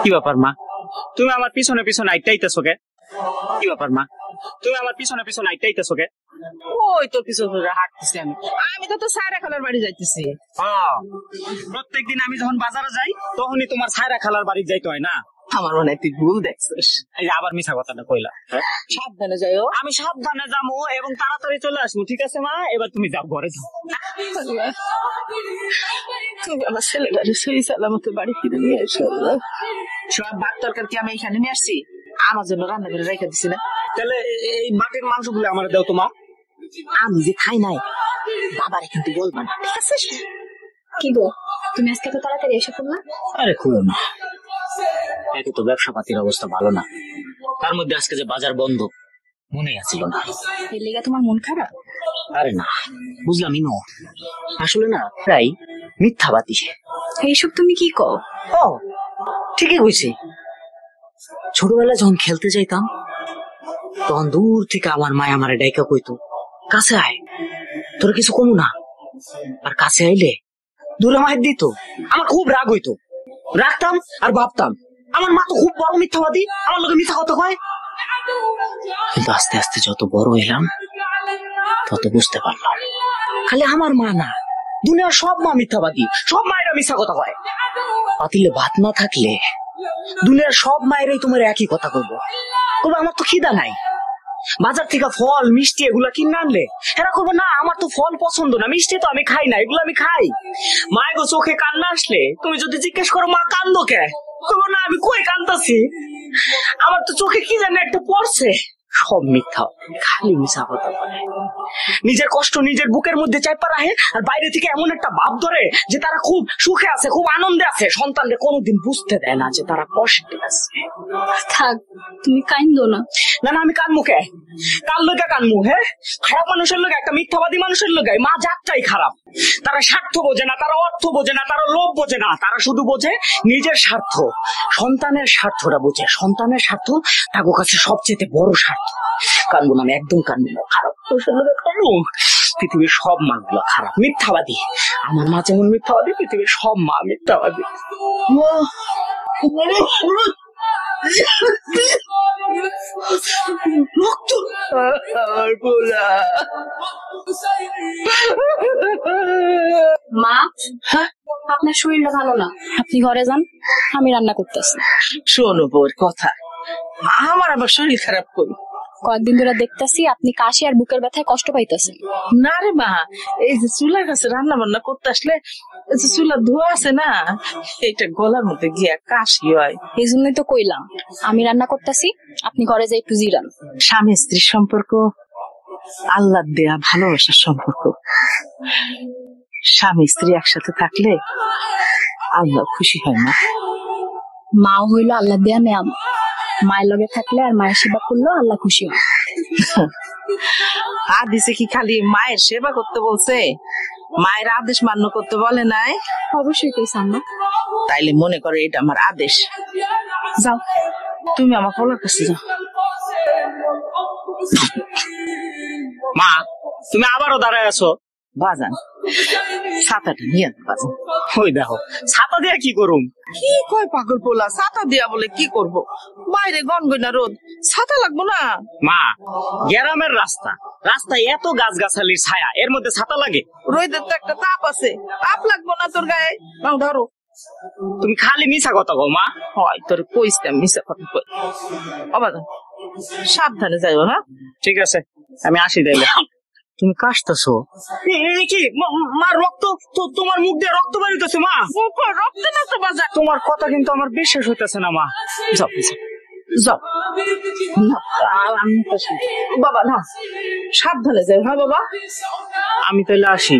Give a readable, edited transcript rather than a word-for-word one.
কি ব্যাপার মা, তুমি আমার পিছনে পিছনে আইটাইতেছো কে? কি ব্যাপার মা, তুমি আমার পিছনে পিছনে আইটাইতেছো কে? ওই তোর পিছনে হাঁটতেছি আমি। আমি তো তোর সায়রা খালার বাড়ি যাইতেছি। প্রত্যেকদিন আমি যখন বাজারে যাই তখনই তোমার সায়রা খালার বাড়ি যাইতে হয় না? আমার মনে হয় তুই ভুল দেখছিস। এই যে আবার মিছা কথাটা কইলা। সাবধানে যাইও। আমি সাবধানে যাবো এবং তাড়াতাড়ি চলে আসবো, ঠিক আছে মা? এবার তুমি যাও, ঘরে যাও। তুমি আমার ছেলেটারে সেই সালামতে বাড়ি ফিরে নিয়ে এসো। সব ভাত তরকারি কি আমি এখানে নিয়ে আসছি? আমার জন্য রান্না করে রেখে দিছি না? তাহলে এই মাটির মাংসগুলো আমার দাও তো মা। আমি যে খাই নাই বাবারে কিন্তু বলবা না, ঠিক আছে? কি গো, তুমি আজকে তো তাড়াতাড়ি এসে পড়লা? আরে খুব না, একে তো ব্যবসা পাতির অবস্থা ভালো না, তার মধ্যে আজকে যে বাজার বন্ধ, মনে আসছিল না। এর লেগে তোমার মন খারাপ? আরে না, বুঝলামই না, আসলে না প্রায় মিথ্যাবাদী। এইসব তুমি কি কও? ও ঠিকই কইছি। ছোটবেলায় যখন খেলতে যাইতাম তখন দূর থেকে আমার মায় আমারে ডাইকা কইতো, কাছে আয়, তোর কিছু কমু না। আর কাছে আইলে দূরে মায়ের দিত, আমার খুব রাগ হইতো। রাখতাম আর ভাবতাম আমার মা তো খুব বড় মিথ্যাবাদী, আমার লোকে মিথ্যা কথা কয়। কিন্তু আস্তে আস্তে যত বড় হইলাম তত বুঝতে পারলাম খালি আমার মা না, দুনিয়ার সব মা মিথ্যাবাদী, সব মায়েরা মিথ্যা কথা কয়। পাতিলে ভাত না থাকলে দুনিয়ার সব মায়েরাই তোমার একই কথা করবো, আমার তো খিদা নাই, বাজার থেকে ফল মিষ্টি এগুলা কিনে আনলে এরা করবো না আমার তো ফল পছন্দ না, মিষ্টি তো আমি খাই না, এগুলো আমি খাই। মায়ের গো চোখে কান্না আসলে তুমি যদি জিজ্ঞেস করো মা কান্দো কে, করবো না আমি কই কান্দাছি, আমার তো চোখে কি জানে একটা পড়ছে। সব মিথ্যা, খালি মিথ্যা কথা বলে। নিজের কষ্ট নিজের বুকের মধ্যে চাইপা রাখে আর বাইরে থেকে এমন একটা ভাব ধরে যে তারা খুব সুখে আছে, খুব আনন্দে আছে, সন্তানকে কোনোদিন বুঝতে দেয় না যে তারা কষ্টে আছে। থাক, তুমি কাইন্দো না। না না, আমি কানমু কে? কার লোকে কানমু? হ্যাঁ, খারাপ মানুষের লোক, একটা মিথ্যাবাদী মানুষের লোক মা জাতটাই খারাপ। তারা স্বার্থ বোঝে না, তারা অর্থ বোঝে না, তারা লোভ বোঝে না, তারা শুধু বোঝে নিজের স্বার্থ, সন্তানের স্বার্থটা বোঝে। সন্তানের স্বার্থ তার কাছে সবচেয়ে বড় স্বার্থ। কানবো না, আমি একদম কানবো না। খারাপ মানুষের লোকে কানবো? পৃথিবীর সব মা গুলো খারাপ, মিথ্যাবাদী। আমার মা যেমন মিথ্যাবাদী, পৃথিবীর সব মা মিথ্যাবাদী। মা, আপনার শরীরটা ভালো না, আপনি ঘরে যান, আমি রান্না করতেছি। শোনো বউর কথা, আমার আবার শরীর খারাপ করি। কয়েকদিন ধরে দেখতেছি আপনি কাশি আর বুকের ব্যথায় কষ্ট পাইতেছেন। না রে মা, এই যে চুলার কাছে রান্না বান্না করতে আসলে চুলার ধোয়া আছে না, এইটা গলার মধ্যে গিয়া কাশি হয়। এই জন্যই তো কইলাম আমি রান্না করতেছি, আপনি ঘরে যাই একটু জিরান। স্বামী স্ত্রীর সম্পর্ক আল্লাহ দেয়া ভালোবাসার সম্পর্ক। স্বামী স্ত্রী একসাথে থাকলে আল্লাহ খুশি হয় না। মাও হইলো আল্লাহ দেয়া নেয়ামত, মায়ের লগে থাকলে আর মায়ের সেবা করলেও আল্লাহ খুশি হয়। হাদিসে কি খালি মায়ের সেবা করতে বলছে, মায়ের আদেশ মান্য করতে বলে নাই? অবশ্যই কইছে আম্মা। তাইলে মনে করে এটা আমার আদেশ। যাও, তুমি আমার পোলার কাছে যাও। মা, তুমি আবারও দাঁড়ায় আছো? বাজান, ছাতাটা নিয়ে বাজান। ওই দেখো, ছাতা দিয়ে কি করুম? কি কয় পাগল পোলা, ছাতা দিয়া বলে কি করব? বাইরে গনগনা রোদ, ছাতা লাগবো না? মা, গ্রামের রাস্তা, রাস্তায় এত গাছগাছালির ছায়া, এর মধ্যে ছাতা লাগে? রোদের তো একটা তাপ আছে, তাপ লাগবো না তোর গায়ে? নাও ধরো। তুমি খালি মিছা কথা কও মা। হয় তোর কইছিলাম মিছা কথা কই। বাজান সাবধানে যাইও। হ্যাঁ ঠিক আছে, আমি আসি তাইলে। তুমি কাশতেছো কি মা? রক্ত, তোমার মুখ দিয়ে রক্ত বেরোতেছে মা। রক্ত না তো বাজার, তোমার কথা কিন্তু আমার বিশ্বাস হইতেছে না মা। যাও যাও বাবা, না সাবধানে যাই। হ্যাঁ বাবা, আমি তাইলে আসি।